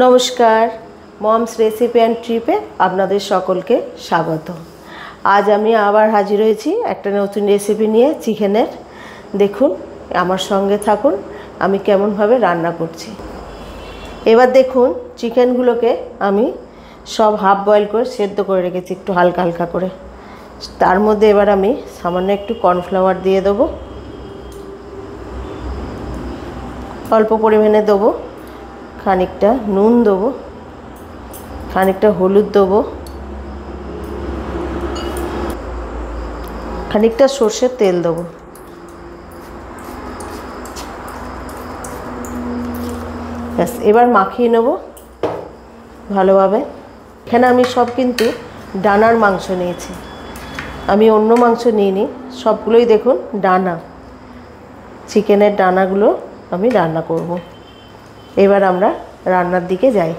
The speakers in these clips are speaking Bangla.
নমস্কার, মমস রেসিপি অ্যান্ড ট্রিপে আপনাদের সকলকে স্বাগত। আজ আমি আবার হাজির হয়েছি একটা নতুন রেসিপি নিয়ে চিকেনের। দেখুন, আমার সঙ্গে থাকুন আমি কেমনভাবে রান্না করছি। এবার দেখুন, চিকেনগুলোকে আমি সব হাফ বয়েল করে সেদ্ধ করে রেখেছি একটু হালকা হালকা করে। তার মধ্যে এবার আমি সামান্য একটু কর্নফ্লাওয়ার দিয়ে দেবো, অল্প পরিমাণে দেবো, খানিকটা নুন দেবো, খানিকটা হলুদ দেবো, খানিকটা সর্ষের তেল দেবো। ব্যাস, এবার মাখিয়ে নেব ভালোভাবে। এখানে আমি সব কিন্তু ডানার মাংস নিয়েছি, আমি অন্য মাংস নিইনি, সবগুলোই দেখুন ডানা, চিকেনের ডানাগুলো আমি রান্না করব। এবার আমরা রান্নার দিকে যাই।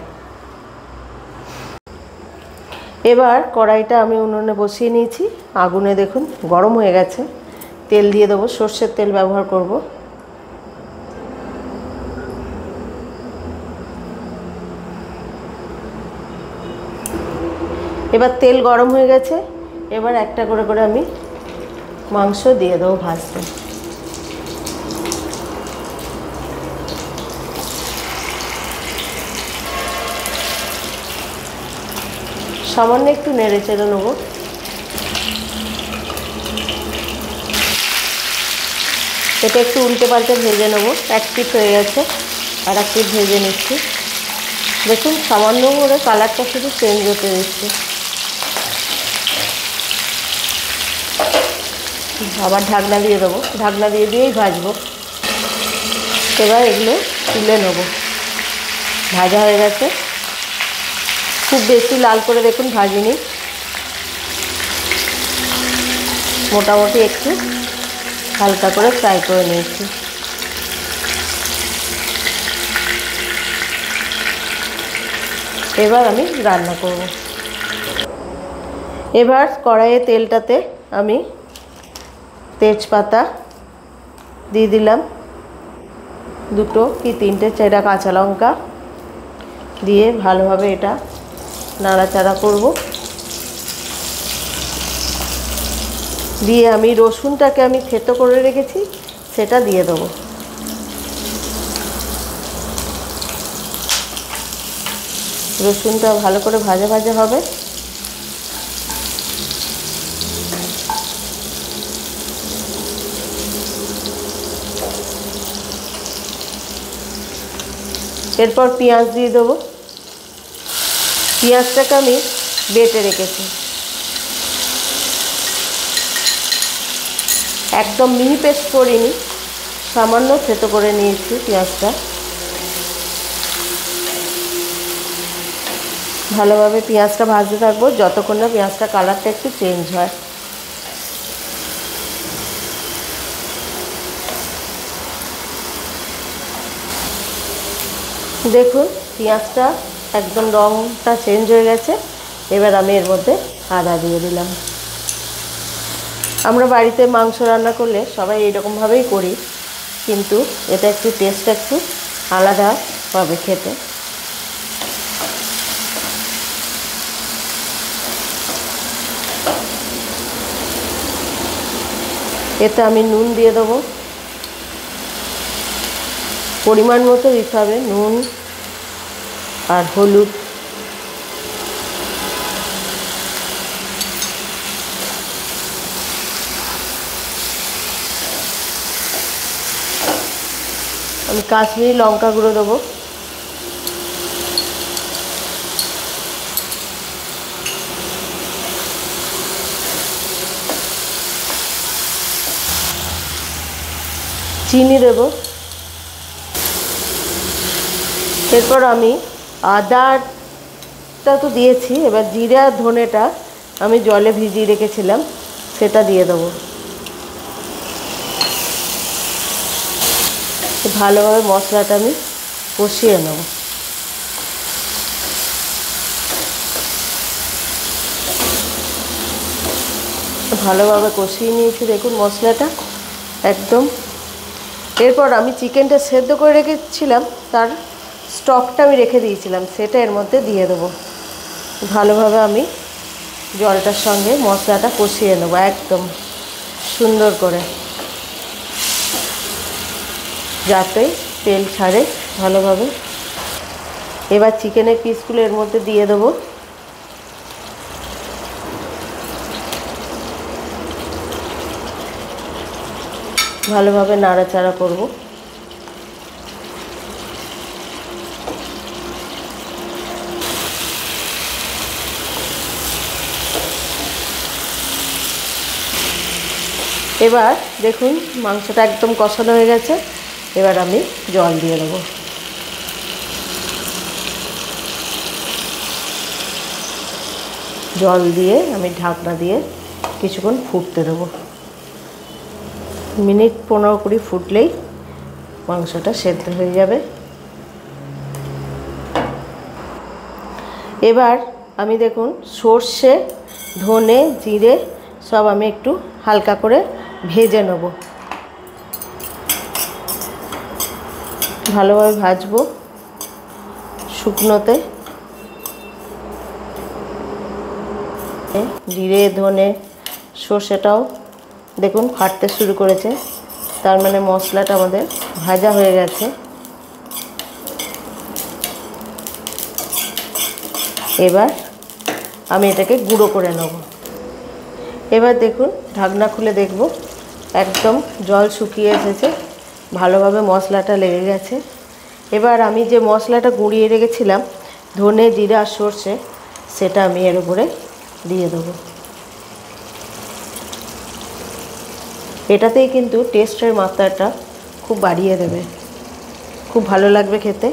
এবার কড়াইটা আমি উনুনে বসিয়ে নিয়েছি, আগুনে দেখুন গরম হয়ে গেছে। তেল দিয়ে দেবো, সর্ষের তেল ব্যবহার করব। এবার তেল গরম হয়ে গেছে, এবার একটা করে করে আমি মাংস দিয়ে দেবো ভাজতে। সামান্য একটু নেড়ে চেড়ে নেব। এটা একটু উল্টে পাল্টে ভেজে নেব। এক পিঠ হয়ে গেছে, আর এক পিঠ ভেজে নিচ্ছি। দেখুন সামান্য করে কালারটা শুধু চেঞ্জ হতে দিচ্ছি। আবার ঢাকনা দিয়ে দেবো, ঢাকনা দিয়ে দিয়েই ভাজবো। এবার এগুলো তুলে নেব। ভাজা হয়ে গেছে, খুব বেশি লাল করে দেখুন ভাজিনি, মোটামুটি একটু হালকা করে ফ্রাই করে নিয়েছি। এবার আমি রান্না করব। এবার কড়াইয়ে তেলটাতে আমি তেজপাতা দিয়ে দিলাম, দুটো কি তিনটে চেরা কাঁচা লঙ্কা দিয়ে ভালোভাবে এটা নাড়াচাড়া করব। দিয়ে আমি রসুনটাকে আমি থেতো করে রেখেছি সেটা দিয়ে দেবো। রসুনটা ভালো করে ভাজা ভাজা হবে। এরপর পেঁয়াজ দিয়ে দেবো। পেঁয়াজটাকে আমি বেটে রেখেছি, একদম মিহি পেস্ট করিনি, সামান্য থেতো করে নিয়েছি পেঁয়াজটা। ভালোভাবে পেঁয়াজটা ভাজতে থাকবো যতক্ষণ না পেঁয়াজটা কালারটা একটু চেঞ্জ হয়। দেখুন পেঁয়াজটা একদম রঙটা চেঞ্জ হয়ে গেছে। এবার আমি এর মধ্যে আদা দিয়ে দিলাম। আমরা বাড়িতে মাংস রান্না করলে সবাই এইরকমভাবেই করি, কিন্তু এটা একটু টেস্টটা একটু আলাদা হবে খেতে। এতে আমি নুন দিয়ে দেবো, পরিমাণ মতো দিতে হবে নুন আর হলুদ। আমি কাশ্মীরি লঙ্কা গুঁড়ো দেবো। চিনি দেব। এরপর আমি আদাটা তো দিয়েছি, এবার জিরা ধনেটা আমি জলে ভিজিয়ে রেখেছিলাম সেটা দিয়ে দেবো। ভালোভাবে মশলাটা আমি কষিয়ে নেব। ভালোভাবে কষিয়ে নিয়েছি দেখুন মশলাটা একদম। এরপর আমি চিকেনটা সেদ্ধ করে রেখেছিলাম তার স্টকটা আমি রেখে দিয়েছিলাম সেটা এর মধ্যে দিয়ে দেবো। ভালোভাবে আমি জলটার সঙ্গে মশলাটা কষিয়ে নেবো একদম সুন্দর করে, যাতে তেল ছাড়ে ভালোভাবে। এবার চিকেনের পিসগুলো এর মধ্যে দিয়ে দেবো। ভালোভাবে নাড়াচাড়া করব। এবার দেখুন মাংসটা একদম কষানো হয়ে গেছে। এবার আমি জল দিয়ে দেবো। জল দিয়ে আমি ঢাকনা দিয়ে কিছুক্ষণ ফুটতে দেবো। মিনিট 15-20 ফুটলেই মাংসটা সেদ্ধ হয়ে যাবে। এবার আমি দেখুন সর্ষে, ধনে, জিরে সব আমি একটু হালকা করে ভেজে নেব। ভালোভাবে ভাজবো শুকনোতে। জিরে, ধনে, সর্ষেটাও দেখুন ফাটতে শুরু করেছে, তার মানে মশলাটা আমাদের ভাজা হয়ে গেছে। এবার আমি এটাকে গুঁড়ো করে নেব। এবার দেখুন ঢাকনা খুলে দেখব একদম জল শুকিয়ে এসেছে, ভালোভাবে মশলাটা লেগে গেছে। এবার আমি যে মশলাটা গুঁড়িয়ে রেখেছিলাম ধনে, জিরা আর সর্ষে, সেটা আমি এর উপরে দিয়ে দেবো। এটাতেই কিন্তু টেস্টের মাত্রাটা খুব বাড়িয়ে দেবে, খুব ভালো লাগবে খেতে।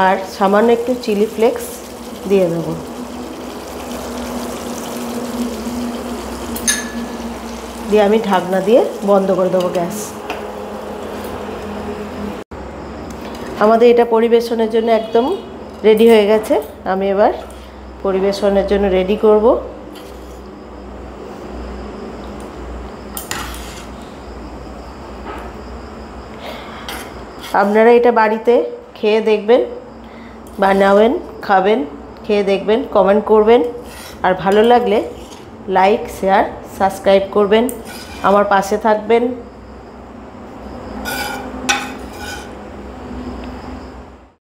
আর সামান্য একটু চিলি ফ্লেক্স দিয়ে দেবো। দিয়ে আমি ঢাকনা দিয়ে বন্ধ করে দেবো গ্যাস। আমাদের এটা পরিবেশনের জন্য একদম রেডি হয়ে গেছে। আমি এবার পরিবেশনের জন্য রেডি করব। আপনারা এটা বাড়িতে খেয়ে দেখবেন, বানাবেন, খাবেন, খেয়ে দেখবেন, কমেন্ট করবেন। আর ভালো লাগলে লাইক, শেয়ার, সাবস্ক্রাইব করবেন, আমার পাশে থাকবেন।